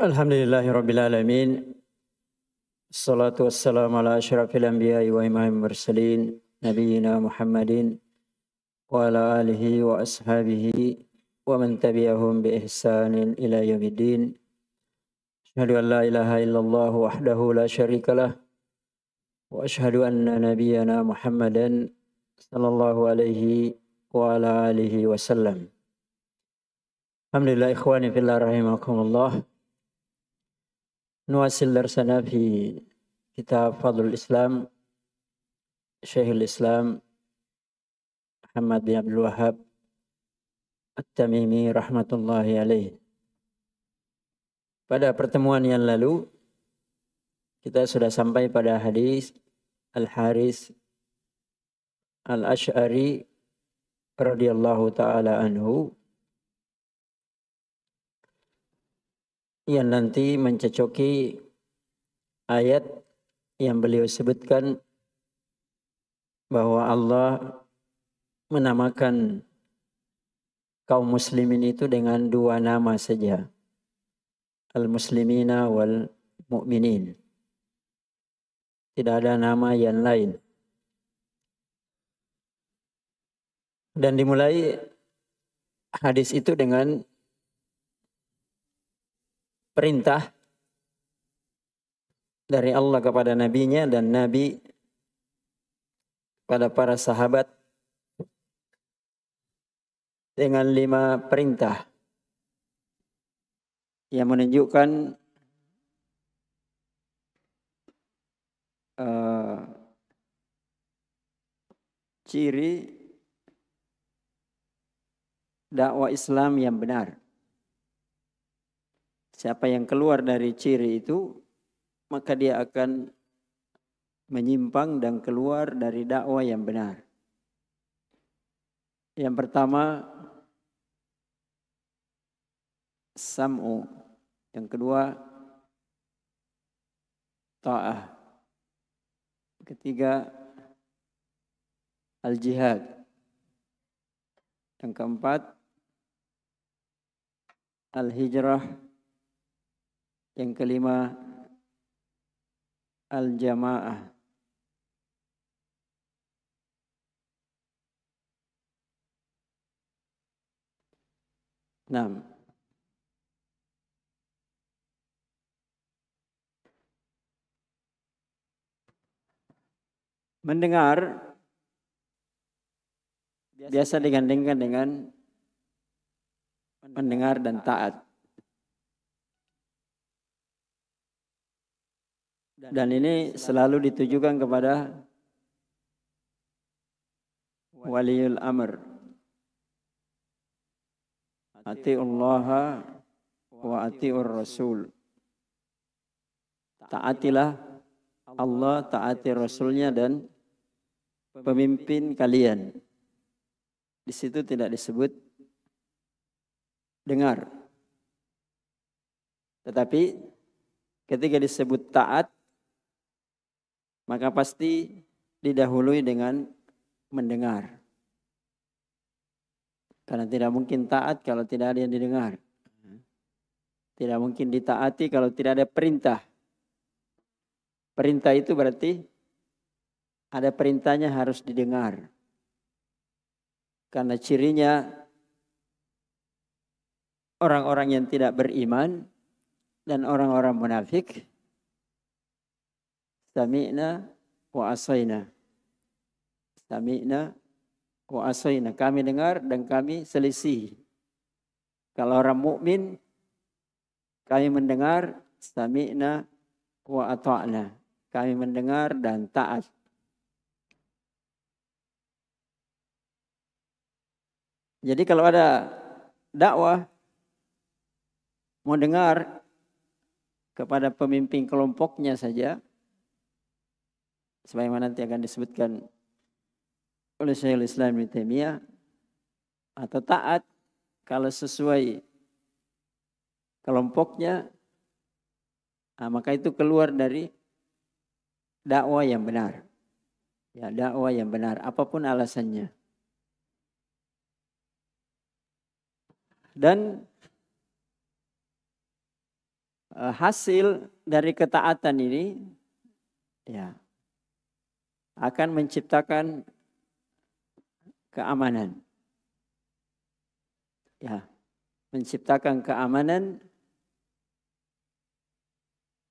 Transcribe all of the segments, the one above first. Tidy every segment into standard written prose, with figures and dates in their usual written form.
Alhamdulillahirabbil alamin. Assalatu wassalamu ala asyrafil anbiya'i wa imamil mursalin nabiyyina Muhammadin wa ala alihi wa ashabihi wa man tabi'ahum bi ihsanin ila yaumiddin. Asyhadu an la ilaha illallah wahdahu la syarikalah wa asyhadu anna nabiyyana Muhammadan sallallahu alaihi wa ala alihi wasallam. Alhamdulillah ikhwani fillah rahimakumullah. نواصل درسنا في كتاب فضل الإسلام شيخ الإسلام محمد بن عبد الوهاب التميمي rahmatullahi alaih. Pada pertemuan yang lalu kita sudah sampai pada hadis Al-Haris Al-Asy'ari radhiyallahu taala anhu yang nanti mencocoki ayat yang beliau sebutkan bahwa Allah menamakan kaum muslimin itu dengan dua nama saja, al-muslimina wal mu'minin. Tidak ada nama yang lain. Dan dimulai hadis itu dengan perintah dari Allah kepada nabinya dan nabi pada para sahabat dengan 5 perintah yang menunjukkan ciri dakwah Islam yang benar. Siapa yang keluar dari ciri itu, maka dia akan menyimpang dan keluar dari dakwah yang benar. Yang pertama, sam'u. Yang kedua, ta'ah. Ketiga, al-jihad. Yang keempat, al-hijrah. Yang kelima, al-jamaah. Nah, mendengar biasa digandengkan dengan mendengar dan taat. Dan ini selalu ditujukan kepada waliul amr. Atiullaha wa atiur rasul. Taatilah Allah, taati Rasulnya dan pemimpin kalian. Di situ tidak disebut dengar. Tetapi ketika disebut taat, maka pasti didahului dengan mendengar. Karena tidak mungkin taat kalau tidak ada yang didengar. Tidak mungkin ditaati kalau tidak ada perintah. Perintah itu berarti ada perintahnya harus didengar. Karena cirinya orang-orang yang tidak beriman dan orang-orang munafik, sami'na wa asayna. Sami'na wa asayna. Kami dengar dan kami selisih. Kalau orang mukmin, kami mendengar, sami'na wa ata'na. Kami mendengar dan taat. Jadi kalau ada dakwah, mau dengar kepada pemimpin kelompoknya saja, sebagaimana nanti akan disebutkan oleh Syekhul Islam Ibnu Taimiyah, atau taat kalau sesuai kelompoknya, maka itu keluar dari dakwah yang benar. Ya, dakwah yang benar, apapun alasannya. Dan hasil dari ketaatan ini ya akan menciptakan keamanan. Ya, menciptakan keamanan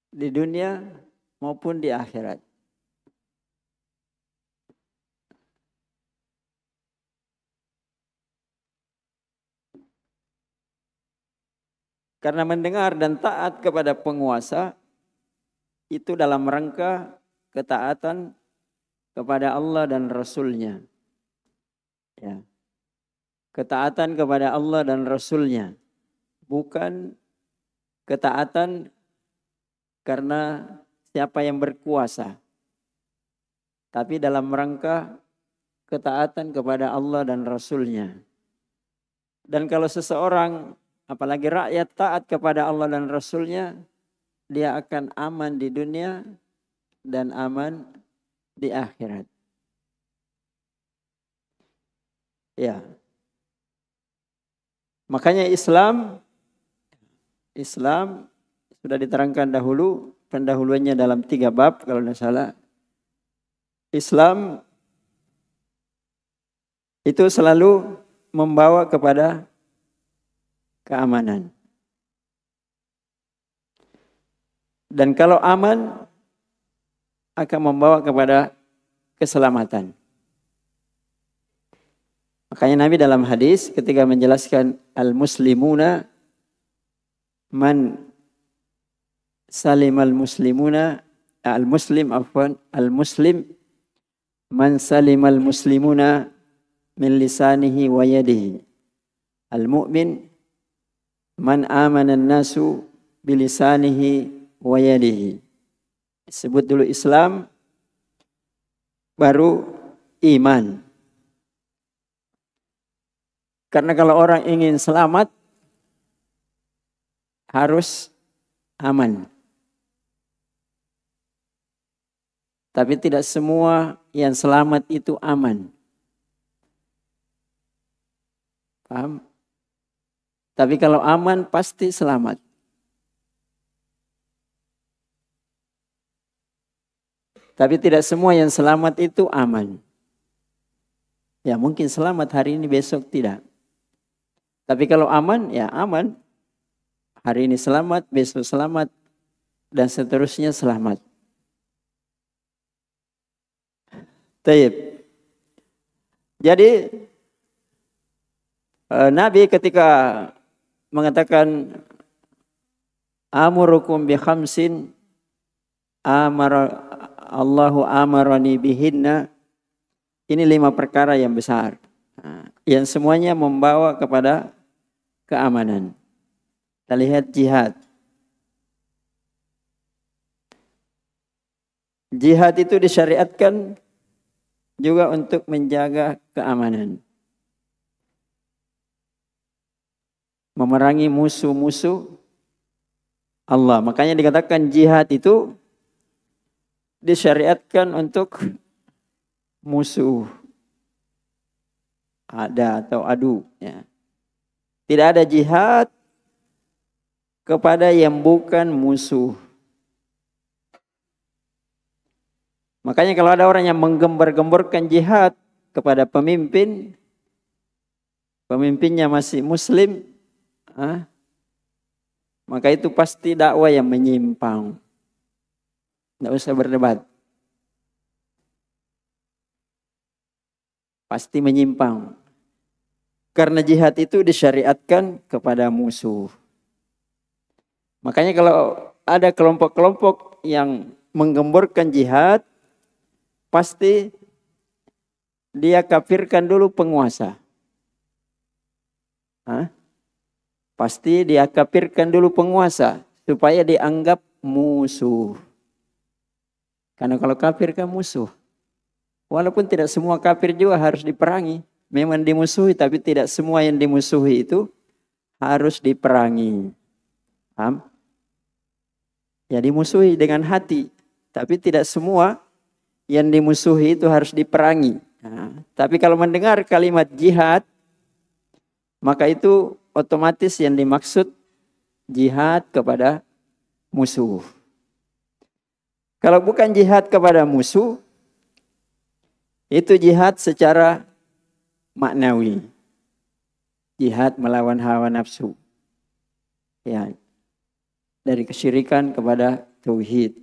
di dunia maupun di akhirat. Karena mendengar dan taat kepada penguasa itu dalam rangka ketaatan kepada Allah dan Rasul-Nya. Ya. Ketaatan kepada Allah dan Rasul-Nya. Bukan ketaatan karena siapa yang berkuasa. Tapi dalam rangka ketaatan kepada Allah dan Rasul-Nya. Dan kalau seseorang, apalagi rakyat taat kepada Allah dan Rasul-Nya, dia akan aman di dunia dan aman di akhirat. Ya. Makanya Islam sudah diterangkan dahulu, pendahuluannya dalam 3 bab kalau tidak salah. Islam itu selalu membawa kepada keamanan. Dan kalau aman akan membawa kepada keselamatan. Makanya Nabi dalam hadis ketika menjelaskan al-muslimuna man salimal muslimuna al-muslim man salimal muslimuna min lisanihi wa yadihi. Al-mu'min man amana an-nasu bilisanihi wa yadihi. Sebut dulu Islam, baru iman. Karena kalau orang ingin selamat, harus aman. Tapi tidak semua yang selamat itu aman. Paham? Tapi kalau aman pasti selamat. Tapi tidak semua yang selamat itu aman. Ya mungkin selamat hari ini, besok tidak. Tapi kalau aman, ya aman. Hari ini selamat, besok selamat, dan seterusnya selamat. Taib. Jadi Nabi ketika mengatakan amurukum bi khamsin Allahu amarani bihinna, ini 5 perkara yang besar yang semuanya membawa kepada keamanan. Kita lihat jihad. Jihad itu disyariatkan juga untuk menjaga keamanan. Memerangi musuh-musuh Allah. Makanya dikatakan jihad itu disyariatkan untuk musuh. Ada atau adu. Ya. Tidak ada jihad kepada yang bukan musuh. Makanya kalau ada orang yang menggembar-gemborkan jihad kepada pemimpin, pemimpinnya masih muslim, maka itu pasti dakwah yang menyimpang. Tidak usah berdebat. Pasti menyimpang. Karena jihad itu disyariatkan kepada musuh. Makanya kalau ada kelompok-kelompok yang menggemborkan jihad, pasti dia kafirkan dulu penguasa. Pasti dia kafirkan dulu penguasa supaya dianggap musuh. Karena kalau kafir kan musuh. Walaupun tidak semua kafir juga harus diperangi. Memang dimusuhi, tapi tidak semua yang dimusuhi itu harus diperangi. Paham? Ya dimusuhi dengan hati. Tapi tidak semua yang dimusuhi itu harus diperangi. Tapi kalau mendengar kalimat jihad, maka itu otomatis yang dimaksud jihad kepada musuh. Kalau bukan jihad kepada musuh, itu jihad secara maknawi. Jihad melawan hawa nafsu. Ya, dari kesyirikan kepada tauhid.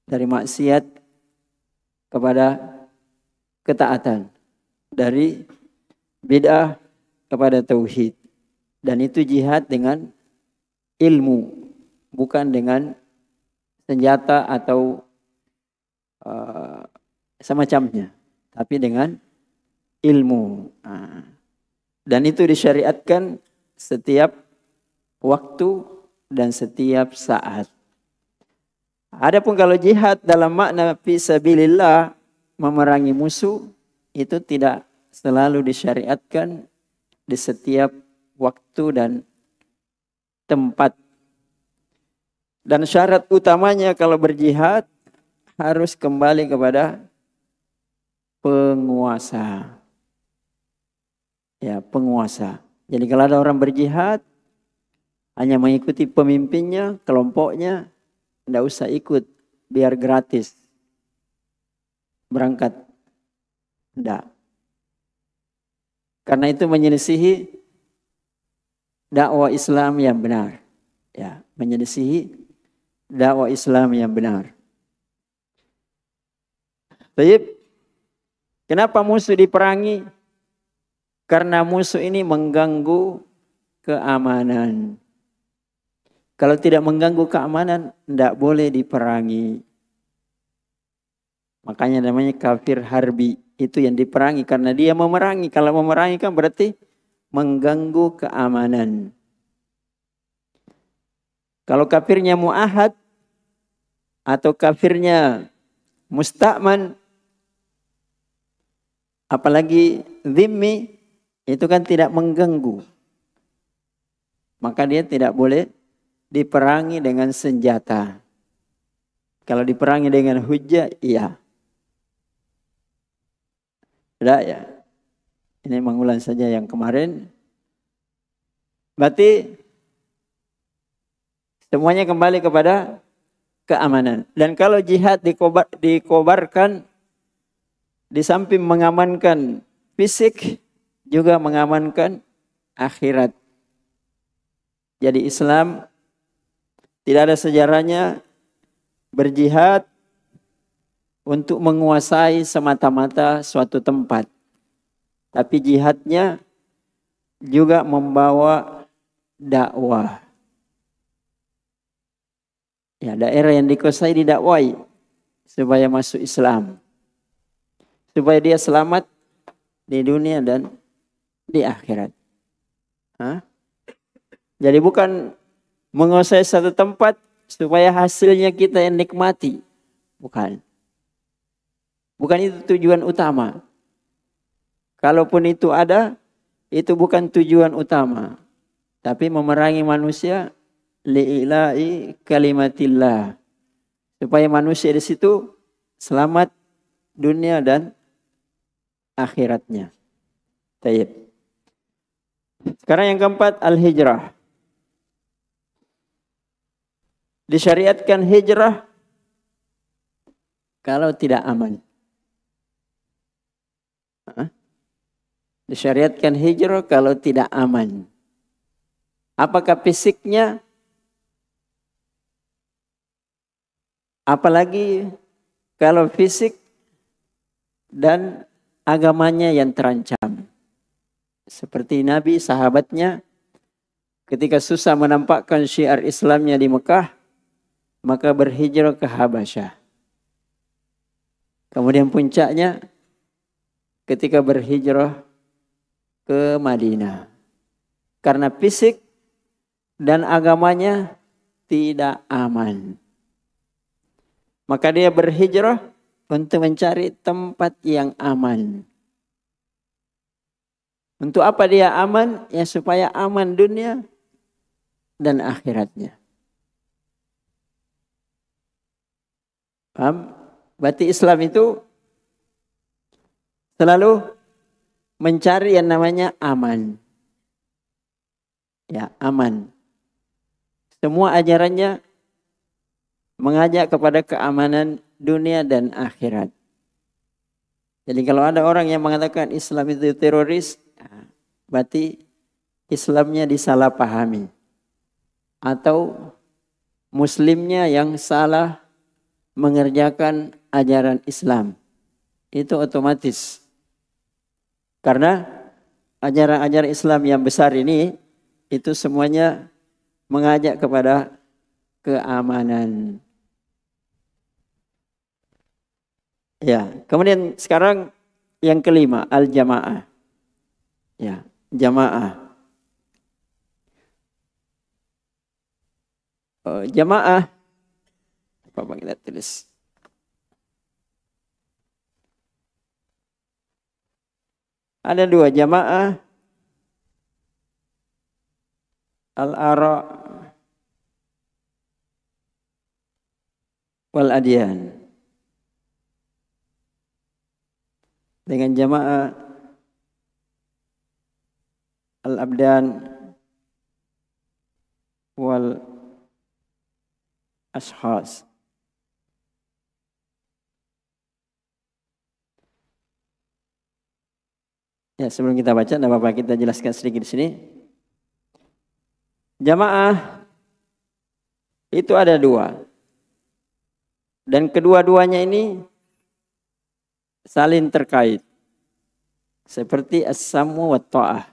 Dari maksiat kepada ketaatan. Dari bid'ah kepada tauhid. Dan itu jihad dengan ilmu, bukan dengan senjata atau semacamnya, tapi dengan ilmu. Dan itu disyariatkan setiap waktu dan setiap saat. Adapun kalau jihad dalam makna fisabilillah, memerangi musuh, itu tidak selalu disyariatkan di setiap waktu dan tempat. Dan syarat utamanya kalau berjihad harus kembali kepada penguasa. Ya, penguasa. Jadi kalau ada orang berjihad hanya mengikuti pemimpinnya, kelompoknya, tidak usah ikut biar gratis berangkat. Tidak. Karena itu menyelisihi dakwah Islam yang benar. Ya, menyelisihi dakwah Islam yang benar. Baik. Kenapa musuh diperangi? Karena musuh ini mengganggu keamanan. Kalau tidak mengganggu keamanan, tidak boleh diperangi. Makanya namanya kafir harbi. Itu yang diperangi karena dia memerangi. Kalau memerangi kan berarti mengganggu keamanan. Kalau kafirnya mu'ahad atau kafirnya musta'man, apalagi dhimmi, itu kan tidak mengganggu. Maka dia tidak boleh diperangi dengan senjata. Kalau diperangi dengan hujjah, iya. Tidak ya. Ini mengulang saja yang kemarin. Berarti semuanya kembali kepada keamanan. Dan kalau jihad dikobarkan, di samping mengamankan fisik, juga mengamankan akhirat. Jadi Islam tidak ada sejarahnya berjihad untuk menguasai semata-mata suatu tempat. Tapi jihadnya juga membawa dakwah. Ya, daerah yang dikuasai didakwai supaya masuk Islam. Supaya dia selamat di dunia dan di akhirat. Jadi bukan menguasai satu tempat supaya hasilnya kita yang nikmati. Bukan. Bukan itu tujuan utama. Kalaupun itu ada, itu bukan tujuan utama. Tapi memerangi manusia li'ila'i kalimatillah. Supaya manusia di situ selamat dunia dan akhiratnya. Baik. Sekarang yang keempat, al-hijrah. Disyariatkan hijrah kalau tidak aman. Disyariatkan hijrah kalau tidak aman. Apakah fisiknya? Apalagi kalau fisik dan agamanya yang terancam. Seperti Nabi, sahabatnya, ketika susah menampakkan syiar Islamnya di Mekah, maka berhijrah ke Habasyah. Kemudian puncaknya, ketika berhijrah ke Madinah. Karena fisik dan agamanya tidak aman. Maka dia berhijrah untuk mencari tempat yang aman. Untuk apa dia aman? Ya supaya aman dunia dan akhiratnya. Paham? Berarti Islam itu selalu mencari yang namanya aman. Ya, aman. Semua ajarannya mengajak kepada keamanan dunia dan akhirat. Jadi kalau ada orang yang mengatakan Islam itu teroris, berarti Islamnya disalahpahami. Atau Muslimnya yang salah mengerjakan ajaran Islam. Itu otomatis. Karena ajaran-ajaran Islam yang besar ini, itu semuanya mengajak kepada keamanan. Ya, kemudian sekarang yang kelima, al-jamaah. Ya, jamaah. Jamaah, apa kita tulis? Ada dua jamaah, al-ara wal adyan. Dengan jamaah al-abdan wal ashkhas. Ya, sebelum kita baca, tidak apa-apa kita jelaskan sedikit di sini. Jamaah itu ada dua. Dan kedua-duanya ini saling terkait. Seperti as-samu wa ta'ah.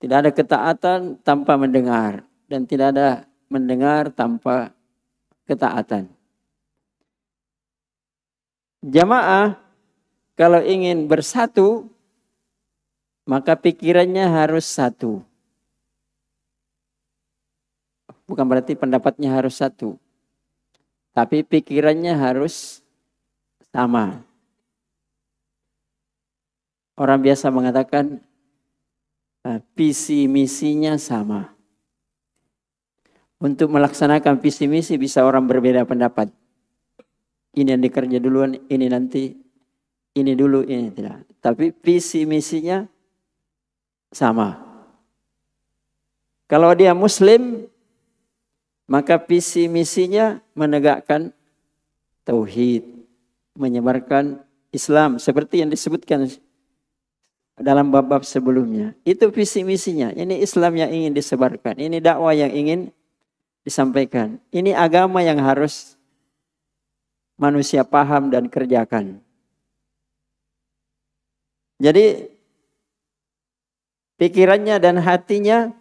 Tidak ada ketaatan tanpa mendengar. Dan tidak ada mendengar tanpa ketaatan. Jamaah kalau ingin bersatu, maka pikirannya harus satu. Bukan berarti pendapatnya harus satu. Tapi pikirannya harus sama. Orang biasa mengatakan visi misinya sama. Untuk melaksanakan visi misi bisa orang berbeda pendapat. Ini yang dikerja duluan, ini nanti, ini dulu, ini tidak. Tapi visi misinya sama. Kalau dia Muslim, maka visi misinya menegakkan tauhid, menyebarkan Islam seperti yang disebutkan dalam bab-bab sebelumnya. Itu visi misinya. Ini Islam yang ingin disebarkan. Ini dakwah yang ingin disampaikan. Ini agama yang harus manusia paham dan kerjakan. Jadi pikirannya dan hatinya,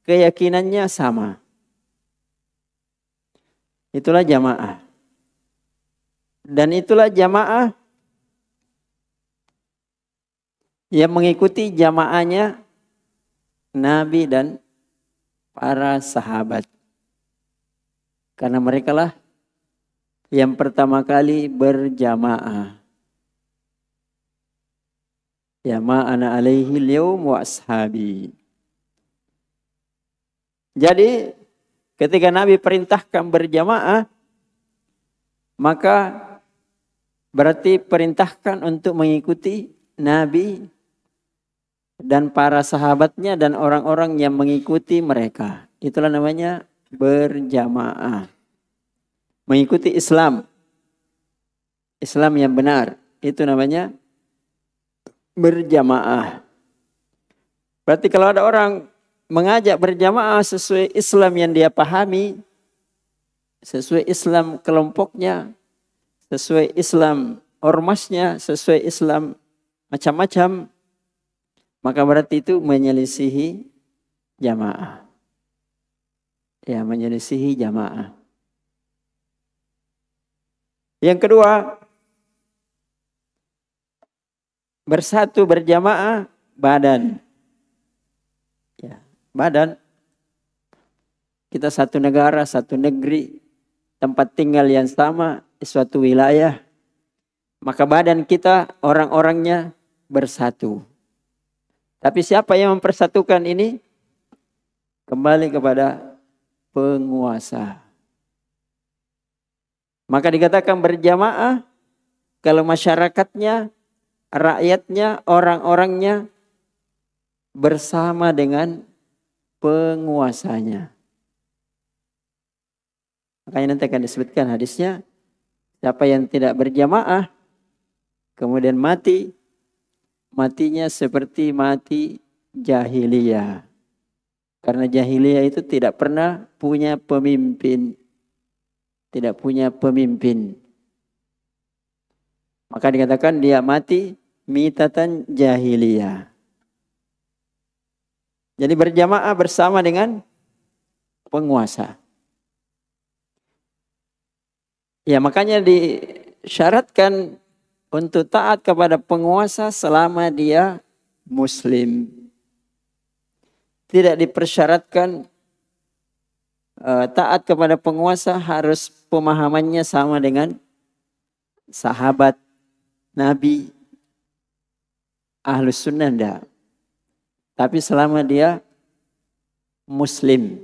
keyakinannya sama. Itulah jamaah. Dan itulah jamaah yang mengikuti jamaahnya Nabi dan para sahabat. Karena mereka lah yang pertama kali berjamaah. Ya ma'ana alaihi al-yawm wa ashabi. Jadi ketika Nabi perintahkan berjamaah, maka berarti perintahkan untuk mengikuti Nabi dan para sahabatnya dan orang-orang yang mengikuti mereka. Itulah namanya berjamaah. Mengikuti Islam. Islam yang benar. Itu namanya berjamaah. Berarti kalau ada orang mengajak berjamaah sesuai Islam yang dia pahami, sesuai Islam kelompoknya, sesuai Islam ormasnya, sesuai Islam macam-macam, maka berarti itu menyelisihi jamaah. Ya, menyelisihi jamaah. Yang kedua, bersatu berjamaah badan. Ya, badan. Kita satu negara, satu negeri, tempat tinggal yang sama, suatu wilayah. Maka badan kita, orang-orangnya bersatu. Tapi siapa yang mempersatukan ini? Kembali kepada penguasa. Maka dikatakan berjamaah kalau masyarakatnya, rakyatnya, orang-orangnya bersama dengan penguasanya. Makanya nanti akan disebutkan hadisnya, siapa yang tidak berjamaah kemudian mati, matinya seperti mati jahiliyah. Karena jahiliyah itu tidak pernah punya pemimpin. Tidak punya pemimpin. Maka dikatakan dia mati mitatan jahiliyah. Jadi berjamaah bersama dengan penguasa. Ya, makanya disyaratkan untuk taat kepada penguasa selama dia muslim. Tidak dipersyaratkan taat kepada penguasa harus pemahamannya sama dengan sahabat Nabi, Ahlus Sunnah, enggak. Tapi selama dia muslim.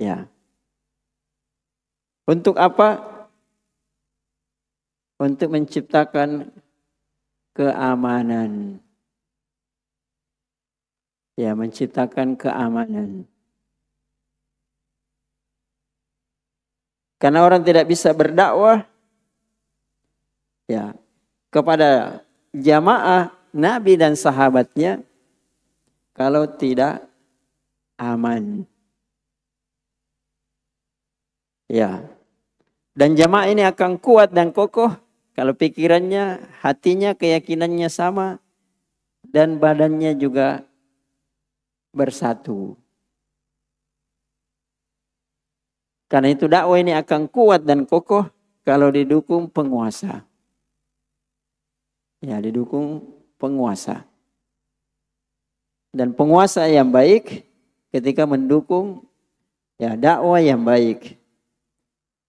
Ya. Untuk apa? Untuk menciptakan keamanan. Ya, menciptakan keamanan. Karena orang tidak bisa berdakwah ya kepada jamaah Nabi dan sahabatnya kalau tidak aman. Ya. Dan jamaah ini akan kuat dan kokoh kalau pikirannya, hatinya, keyakinannya sama dan badannya juga bersatu. Karena itu dakwah ini akan kuat dan kokoh kalau didukung penguasa. Ya, didukung penguasa. Dan penguasa yang baik ketika mendukung ya dakwah yang baik.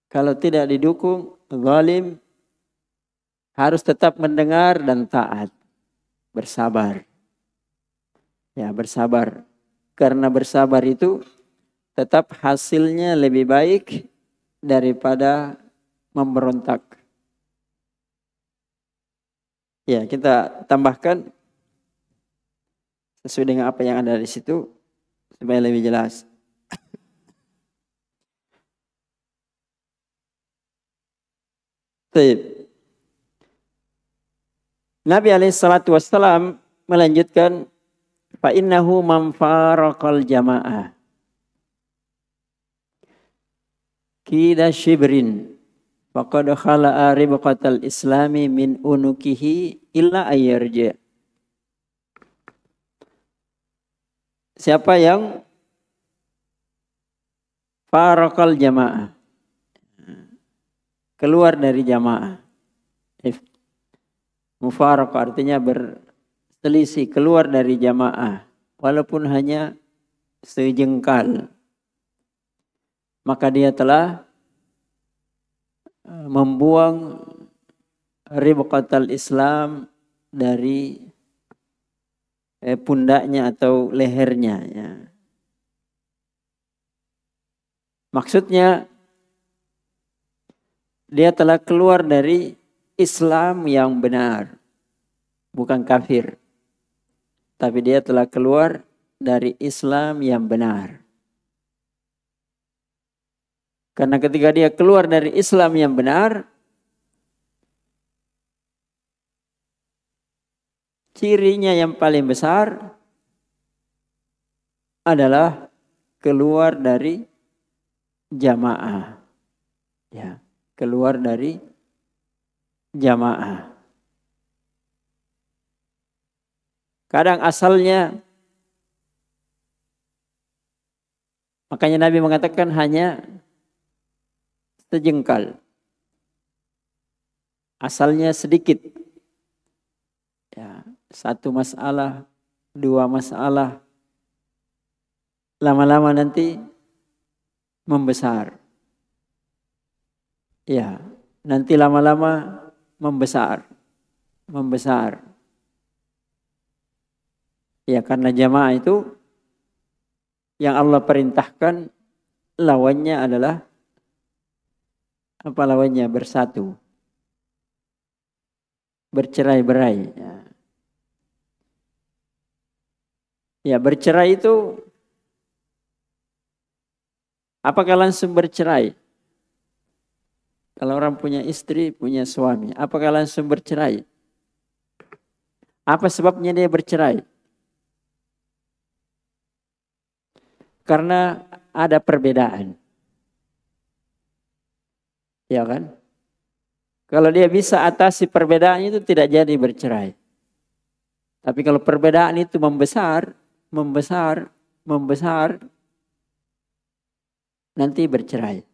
Kalau tidak didukung, zalim, harus tetap mendengar dan taat. Bersabar. Ya, bersabar. Karena bersabar itu tetap hasilnya lebih baik daripada memberontak. Ya, kita tambahkan sesuai dengan apa yang ada di situ supaya lebih jelas. Baik. Nabi SAW melanjutkan, fa innahu man faraqal jamaah kida shibrin faqad khala'a ribqatal islami min unukihi illa ayyarji. Siapa yang faraqal jamaah, keluar dari jamaah. Mufaraq artinya berselisih, keluar dari jamaah walaupun hanya sejengkal. Maka dia telah membuang ribqatal Islam dari pundaknya atau lehernya ya. Maksudnya dia telah keluar dari Islam yang benar, bukan kafir. Tapi dia telah keluar dari Islam yang benar. Karena ketika dia keluar dari Islam yang benar, cirinya yang paling besar adalah keluar dari jamaah. Ya, keluar dari jamaah. Kadang asalnya, makanya Nabi mengatakan hanya sejengkal. Asalnya sedikit. Ya, satu masalah, dua masalah. Lama-lama nanti membesar. Ya, nanti lama-lama membesar. Ya, karena jamaah itu yang Allah perintahkan lawannya adalah apa lawannya? Bersatu. Bercerai-berai. Ya, bercerai itu Apakah langsung bercerai? Kalau orang punya istri, punya suami, apakah langsung bercerai? Apa sebabnya dia bercerai? Karena ada perbedaan. Ya kan? Kalau dia bisa atasi perbedaan itu tidak jadi bercerai. Tapi kalau perbedaan itu membesar, nanti bercerai.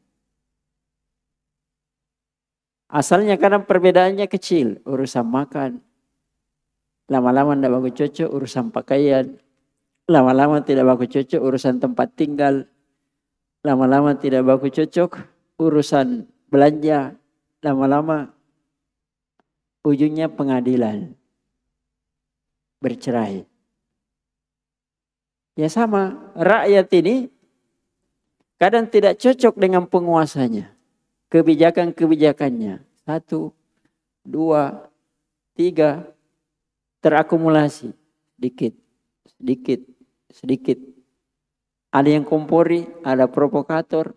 Asalnya karena perbedaannya kecil, urusan makan. Lama-lama tidak bagus cocok, urusan pakaian. Lama-lama tidak bagus cocok, urusan tempat tinggal. Lama-lama tidak bagus cocok, urusan belanja. Lama-lama ujungnya pengadilan. Bercerai. Ya sama, rakyat ini kadang tidak cocok dengan penguasanya. Kebijakan-kebijakannya. 1, 2, 3. Terakumulasi. Sedikit. Ada yang kompori, ada provokator.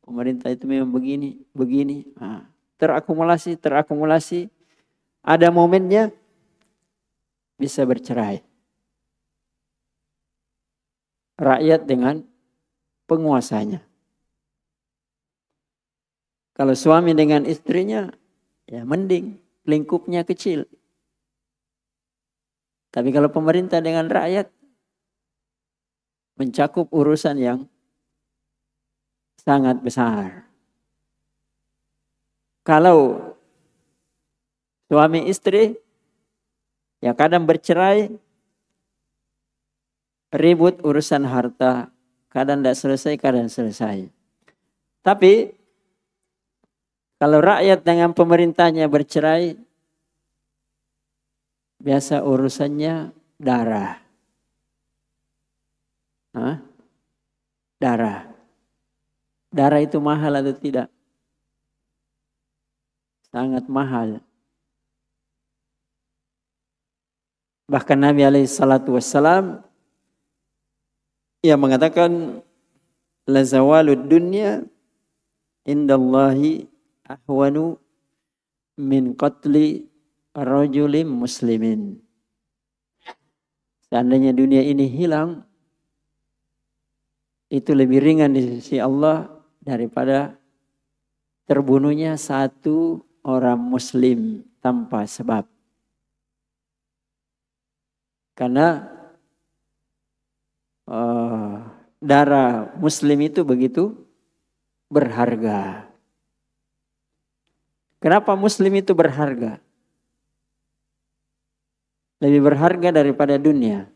Pemerintah itu memang begini. Nah, terakumulasi. Ada momennya bisa bercerai. Rakyat dengan penguasanya. Kalau suami dengan istrinya, ya mending, lingkupnya kecil. Tapi kalau pemerintah dengan rakyat, mencakup urusan yang sangat besar. Kalau suami istri, ya kadang bercerai, ribut urusan harta, kadang tidak selesai, kadang selesai. Tapi kalau rakyat dengan pemerintahnya bercerai, biasa urusannya darah. Darah. Darah itu mahal atau tidak? Sangat mahal. Bahkan Nabi SAW yang mengatakan, la zawalud dunya indallahi ahwanu min qatli rajulin muslimin. Seandainya dunia ini hilang, itu lebih ringan di sisi Allah daripada terbunuhnya satu orang muslim tanpa sebab. Karena darah muslim itu begitu berharga. Kenapa muslim itu berharga? Lebih berharga daripada dunia.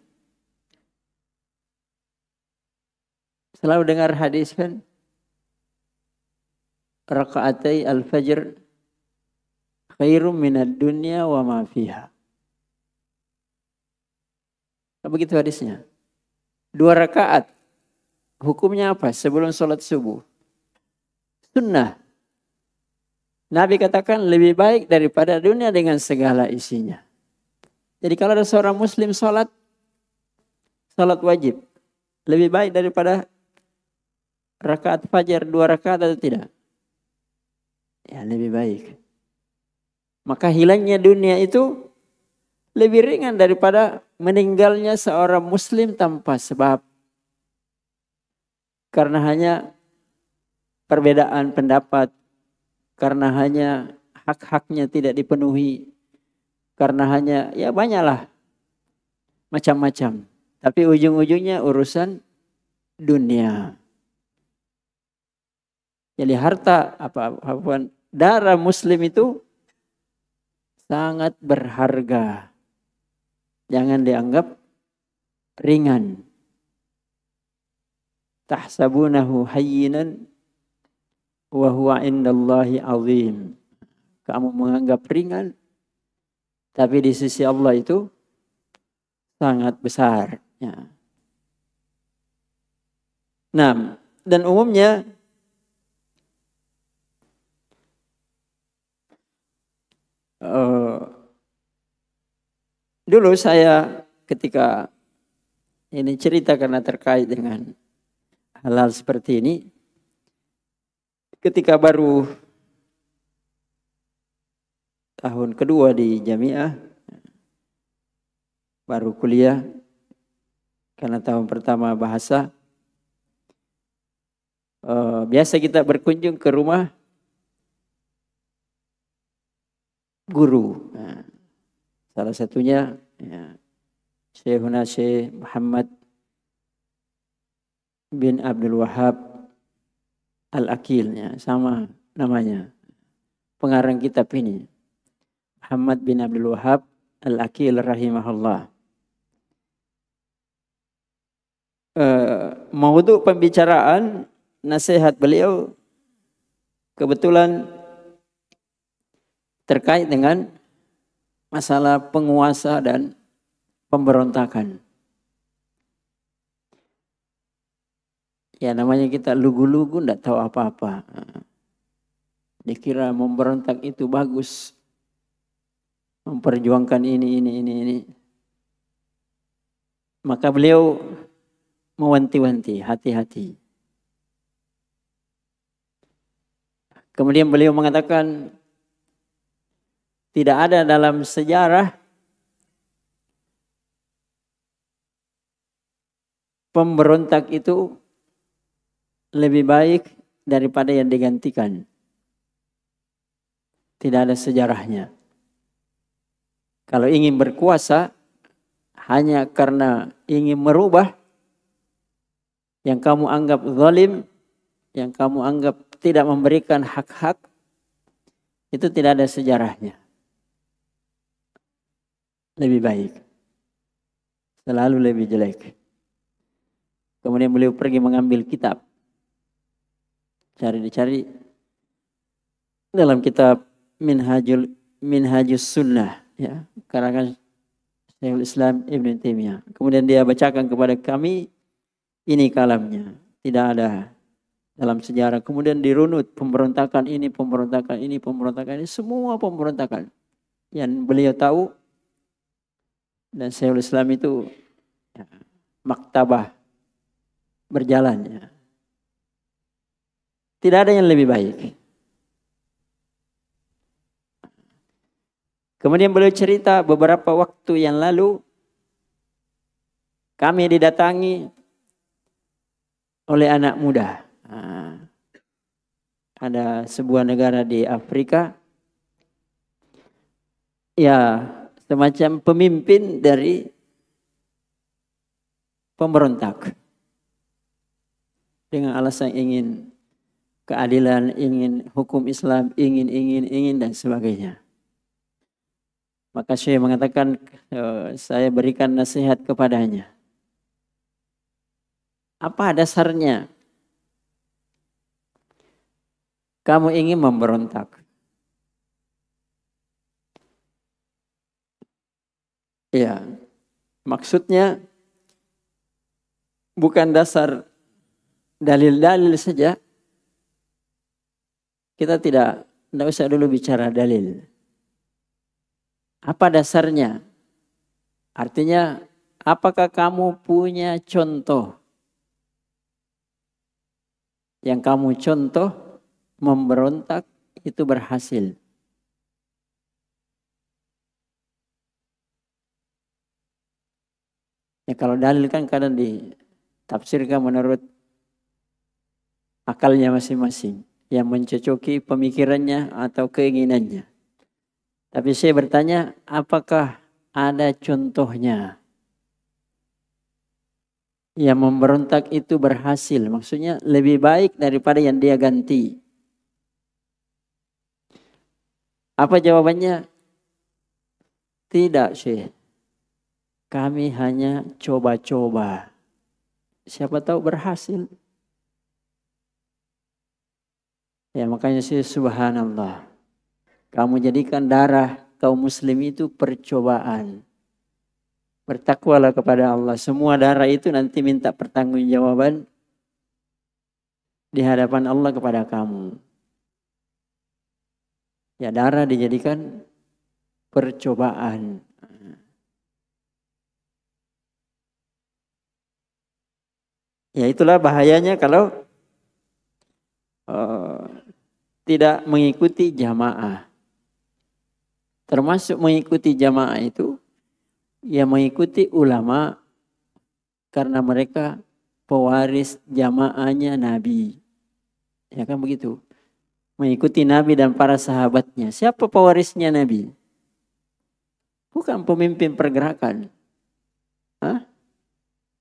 Selalu dengar hadis kan? Raka'atai al-fajr khairum minad dunya wa ma fiha. Begitu hadisnya. 2 rakaat. Hukumnya apa? Sebelum sholat subuh. Sunnah. Nabi katakan lebih baik daripada dunia dengan segala isinya. Jadi kalau ada seorang muslim sholat wajib. Lebih baik daripada rakaat fajar 2 rakaat atau tidak? Ya lebih baik. Maka hilangnya dunia itu lebih ringan daripada meninggalnya seorang muslim tanpa sebab. Karena hanya perbedaan pendapat. Karena hanya hak-haknya tidak dipenuhi. Karena hanya ya banyaklah macam-macam. Tapi ujung-ujungnya urusan dunia. Jadi harta apapun darah muslim itu sangat berharga. Jangan dianggap ringan. Tahsabunahu hayyinan wa huwa indallahi azim. Kamu menganggap ringan, tapi di sisi Allah itu sangat besar. Ya. Nah, dan umumnya dulu saya ketika ini cerita karena terkait dengan hal-hal seperti ini, ketika baru tahun kedua di Jamiah, baru kuliah, karena tahun pertama bahasa, biasa kita berkunjung ke rumah guru. Nah, salah satunya ya, Syekhuna Syekh Muhammad bin Abdul Wahab Al-Aqil, ya, sama namanya pengarang kitab ini, Muhammad bin Abdul Wahab Al-Aqil rahimahullah. Maudhu pembicaraan nasihat beliau kebetulan terkait dengan masalah penguasa dan pemberontakan. Ya namanya kita lugu-lugu enggak tahu apa-apa. Dikira memberontak itu bagus. Memperjuangkan ini. Maka beliau mewanti-wanti, hati-hati. Kemudian beliau mengatakan, tidak ada dalam sejarah pemberontak itu lebih baik daripada yang digantikan. Tidak ada sejarahnya. Kalau ingin berkuasa hanya karena ingin merubah yang kamu anggap zalim, yang kamu anggap tidak memberikan hak-hak, itu tidak ada sejarahnya. Lebih baik. Selalu lebih jelek. Kemudian beliau pergi mengambil kitab. Cari-cari dalam kitab Minhajus Sunnah, ya, karangan Syekhul Islam Ibn Taimiyah. Kemudian dia bacakan kepada kami, ini kalamnya, tidak ada dalam sejarah. Kemudian dirunut pemberontakan ini, semua pemberontakan yang beliau tahu. Dan Syekhul Islam itu ya, maktabah berjalan, ya. Tidak ada yang lebih baik. Kemudian beliau cerita beberapa waktu yang lalu kami didatangi oleh anak muda. Ada sebuah negara di Afrika, ya, semacam pemimpin dari pemberontak. Dengan alasan ingin keadilan, ingin hukum Islam, ingin dan sebagainya. Maka Syekh mengatakan, saya berikan nasihat kepadanya. Apa dasarnya kamu ingin memberontak? Ya, maksudnya bukan dasar dalil-dalil saja. Kita tidak usah dulu bicara dalil. Apa dasarnya? Artinya, apakah kamu punya contoh? Yang kamu contoh memberontak itu berhasil. Ya kalau dalil kan kadang ditafsirkan menurut akalnya masing-masing, yang mencocoki pemikirannya atau keinginannya. Tapi saya bertanya, apakah ada contohnya yang memberontak itu berhasil? Maksudnya lebih baik daripada yang dia ganti. Apa jawabannya? Tidak, Syekh. Kami hanya coba-coba. Siapa tahu berhasil. Ya makanya sih subhanallah. Kamu jadikan darah kaum muslim itu percobaan. Bertakwalah kepada Allah. Semua darah itu nanti minta pertanggungjawaban di hadapan Allah kepada kamu. Ya darah dijadikan percobaan. Ya itulah bahayanya kalau tidak mengikuti jamaah. Termasuk mengikuti jamaah itu, ya mengikuti ulama karena mereka pewaris jamaahnya Nabi. Ya kan begitu. Mengikuti Nabi dan para sahabatnya. Siapa pewarisnya Nabi? Bukan pemimpin pergerakan. Hah?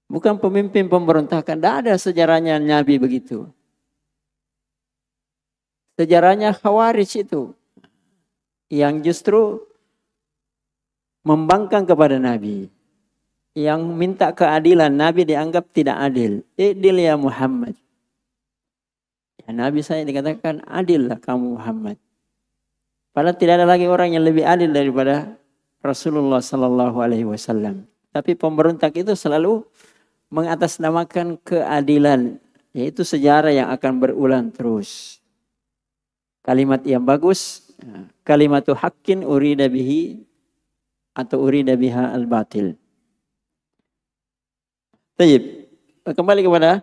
Bukan pemimpin pemberontakan. Tidak ada sejarahnya Nabi begitu. Sejarahnya Khawarij itu. Yang justru membangkang kepada Nabi. Yang minta keadilan. Nabi dianggap tidak adil. Idil ya Muhammad. Ya, Nabi saya dikatakan adillah kamu Muhammad. Padahal tidak ada lagi orang yang lebih adil daripada Rasulullah Sallallahu Alaihi Wasallam. Tapi pemberontak itu selalu mengatasnamakan keadilan. Yaitu sejarah yang akan berulang terus. Kalimat yang bagus. Kalimatu haqqin urida bihi atau urida biha al-batil. Tayyib. Kembali kepada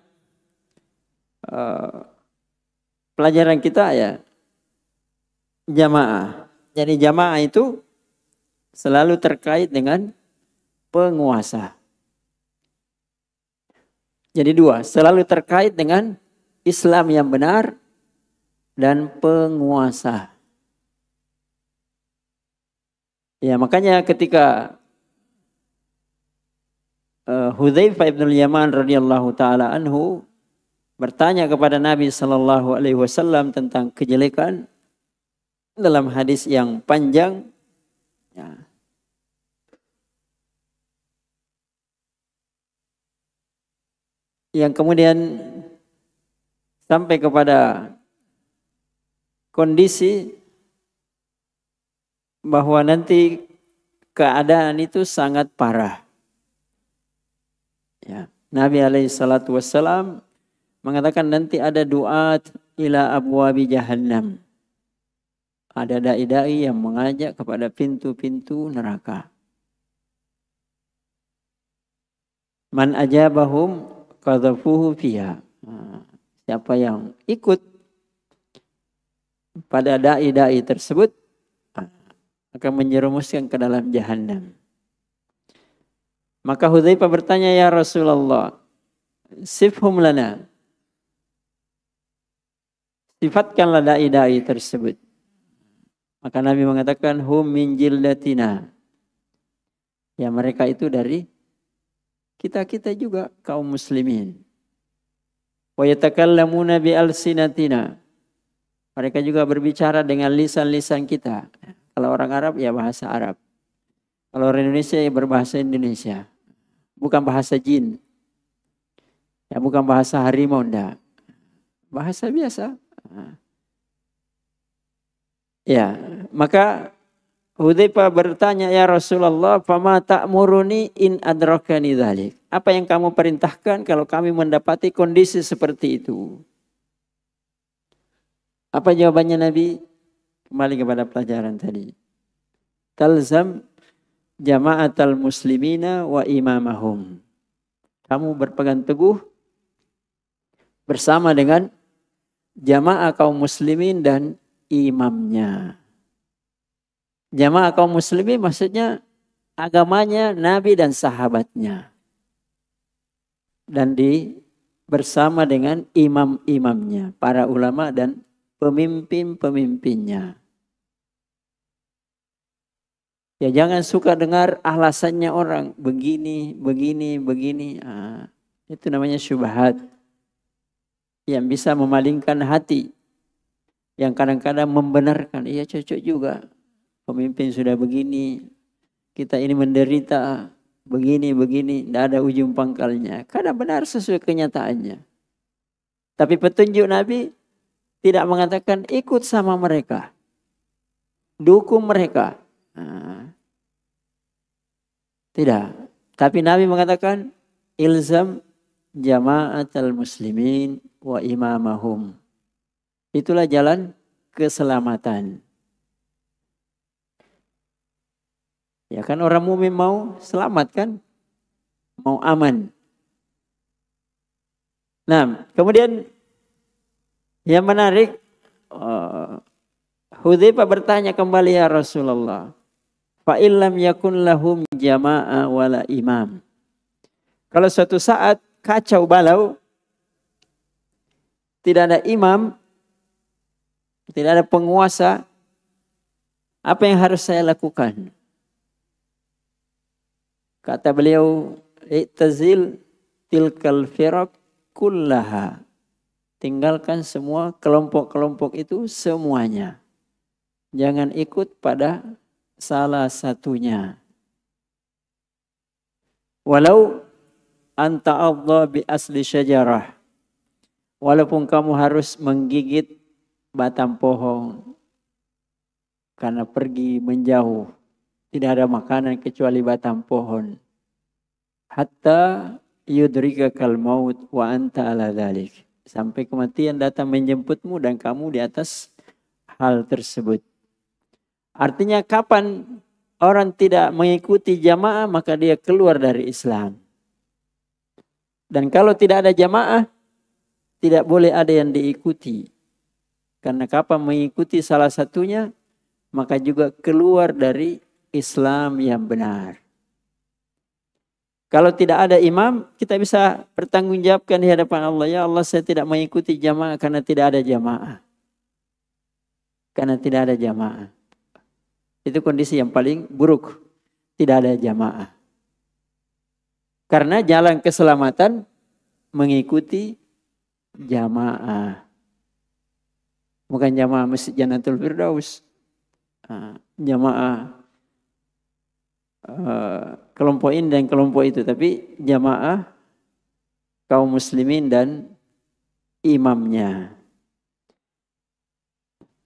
pelajaran kita ya. Jamaah. Jadi jamaah itu selalu terkait dengan penguasa. Jadi dua, selalu terkait dengan Islam yang benar dan penguasa. Ya, makanya ketika Hudzaifah bin Yaman radhiyallahu taala anhu bertanya kepada Nabi sallallahu alaihi wasallam tentang kejelekan dalam hadis yang panjang, ya. Yang kemudian sampai kepada kondisi bahwa nanti keadaan itu sangat parah. Ya, Nabi alaihi salatu wassalam mengatakan nanti ada duat ila abwabi jahannam. Ada dai-dai yang mengajak kepada pintu-pintu neraka. Man ajabahum qadhafuhu fiha. Siapa yang ikut pada dai-dai tersebut akan menjerumuskan ke dalam jahannam. Maka Hudzaifah bertanya, ya Rasulullah, sifhum lana. Sifatkanlah dai-dai tersebut. Maka Nabi mengatakan, hum min jildatina. Ya, mereka itu dari kita-kita juga kaum muslimin. Wa yatakallamuna bi alsinatina. Mereka juga berbicara dengan lisan-lisan kita. Kalau orang Arab ya bahasa Arab. Kalau orang Indonesia ya berbahasa Indonesia. Bukan bahasa jin. Ya bukan bahasa harimau enggak. Bahasa biasa. Ya, maka Hudzaifah bertanya, ya Rasulullah, fama ta'muruni in adrakani dzalik. Apa yang kamu perintahkan kalau kami mendapati kondisi seperti itu? Apa jawabannya Nabi? Kembali kepada pelajaran tadi. Talzam jama'atal muslimina wa imamahum. Kamu berpegang teguh bersama dengan jamaah kaum muslimin dan imamnya. Jamaah kaum muslimin maksudnya agamanya Nabi dan sahabatnya. Dan bersama dengan imam-imamnya, para ulama dan pemimpin-pemimpinnya. Ya jangan suka dengar alasannya orang begini. Itu namanya syubhat. Yang bisa memalingkan hati. Yang kadang-kadang membenarkan. Iya cocok juga. Pemimpin sudah begini. Kita ini menderita. Begini. Tidak ada ujung pangkalnya. Kadang benar sesuai kenyataannya. Tapi petunjuk Nabi tidak mengatakan ikut sama mereka. Dukung mereka. Tidak. Tapi Nabi mengatakan ilzam jama'atal muslimin wa imamahum. Itulah jalan keselamatan. Ya kan orang mukmin mau selamat kan? Mau aman. Nah, kemudian yang menarik Hudzaifah bertanya kembali, ya Rasulullah, fa illam yakun lahum jamaah wala imam. Kalau suatu saat kacau balau, tidak ada imam, tidak ada penguasa, apa yang harus saya lakukan? Kata beliau, i'tazil tilkal firaq kullaha. Tinggalkan semua kelompok-kelompok itu semuanya. Jangan ikut pada salah satunya. Walau anta Allah bi asli syajarah. Walaupun kamu harus menggigit batang pohon karena pergi menjauh, tidak ada makanan kecuali batang pohon. Hatta yudrikakal maut wa anta ala dzalik. Sampai kematian datang menjemputmu dan kamu di atas hal tersebut. Artinya kapan orang tidak mengikuti jamaah maka dia keluar dari Islam. Dan kalau tidak ada jamaah tidak boleh ada yang diikuti. Karena kapan mengikuti salah satunya maka juga keluar dari Islam yang benar. Kalau tidak ada imam, kita bisa bertanggungjawabkan di hadapan Allah. Ya Allah, saya tidak mengikuti jamaah karena tidak ada jamaah. Karena tidak ada jamaah. Itu kondisi yang paling buruk. Tidak ada jamaah. Karena jalan keselamatan mengikuti jamaah. Bukan jamaah Masjid Jannatul Firdaus. Jamaah kelompok ini dan kelompok itu. Tapi jamaah kaum muslimin dan imamnya.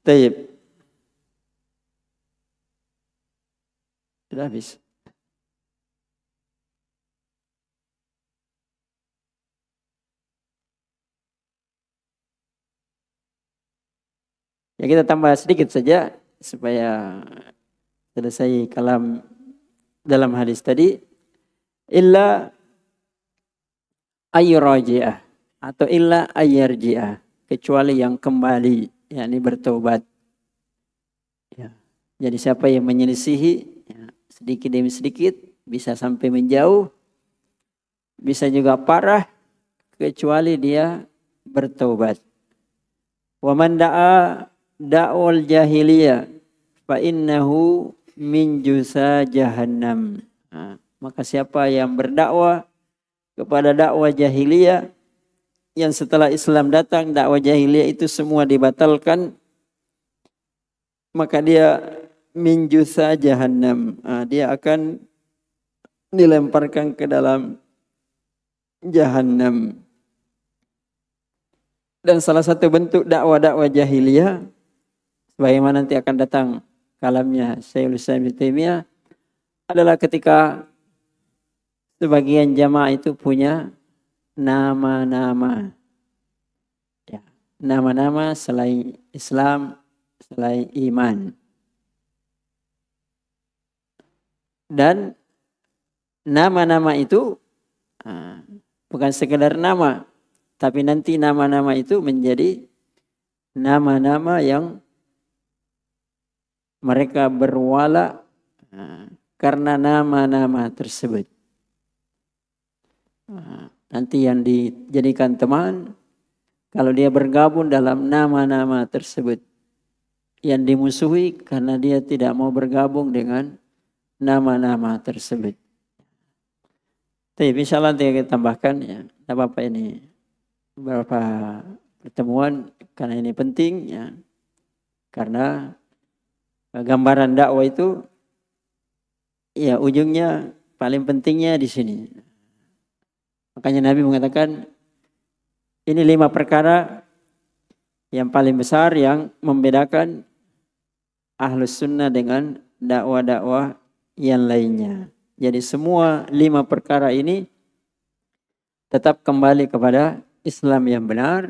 Taib. Sudah habis. Ya kita tambah sedikit saja supaya selesai kalam dalam hadis tadi. Illa ayyuraji'ah atau illa ayyarji'ah, kecuali yang kembali, yakni bertobat. Ya. Jadi siapa yang menyelisihi, ya, sedikit demi sedikit bisa sampai menjauh, bisa juga parah, kecuali dia bertobat. Wa man da'a da'wal jahiliyah fa innahu min jusa jahannam. Maka siapa yang berdakwah kepada dakwah jahiliyah, yang setelah Islam datang dakwah jahiliyah itu semua dibatalkan, maka dia min jusa jahannam. Dia akan dilemparkan ke dalam jahannam. Dan salah satu bentuk dakwah-dakwah jahiliyah, sebagaimana nanti akan datang kalamnya Syekhul Islam Ibnu Taimiyah, adalah ketika sebagian jamaah itu punya nama-nama. Ya, nama-nama selain Islam, selain iman. Dan nama-nama itu bukan sekedar nama, tapi nanti nama-nama itu menjadi nama-nama yang mereka berwala karena nama-nama tersebut. Nanti yang dijadikan teman, kalau dia bergabung dalam nama-nama tersebut. Yang dimusuhi karena dia tidak mau bergabung dengan nama-nama tersebut. Tapi insyaallah nanti kita tambahkan, ya, tidak apa-apa ini beberapa pertemuan karena ini penting, ya. Karena gambaran dakwah itu, ya, ujungnya paling pentingnya di sini. Makanya Nabi mengatakan ini 5 perkara yang paling besar yang membedakan Ahlus Sunnah dengan dakwah-dakwah yang lainnya. Jadi semua 5 perkara ini tetap kembali kepada Islam yang benar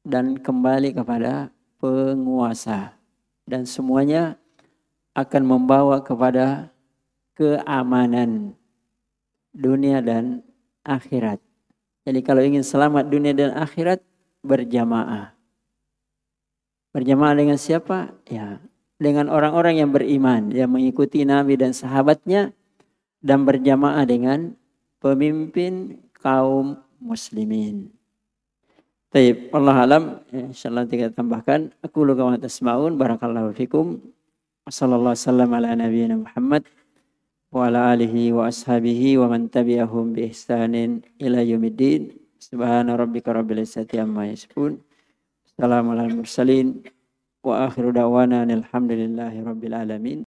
dan kembali kepada penguasa. Dan semuanya akan membawa kepada keamanan dunia dan akhirat. Jadi kalau ingin selamat dunia dan akhirat, berjamaah. Berjamaah dengan siapa? Ya, dengan orang-orang yang beriman, yang mengikuti Nabi dan sahabatnya, dan berjamaah dengan pemimpin kaum muslimin. Taib, Allah alam, insyaallah kita tambahkan. Aku lu kama tasma'un, barakallahu fikum. Wassallallahu wasallam ala nabiyyina Muhammad wa ala alihi wa ashabihi wa man tabi'ahum bi ihsanin ila yaumiddin. Subhana rabbika rabbil izzati amma yasifun. Assalamu alal mursalin wa akhiru da'wana alhamdulillahi rabbil alamin.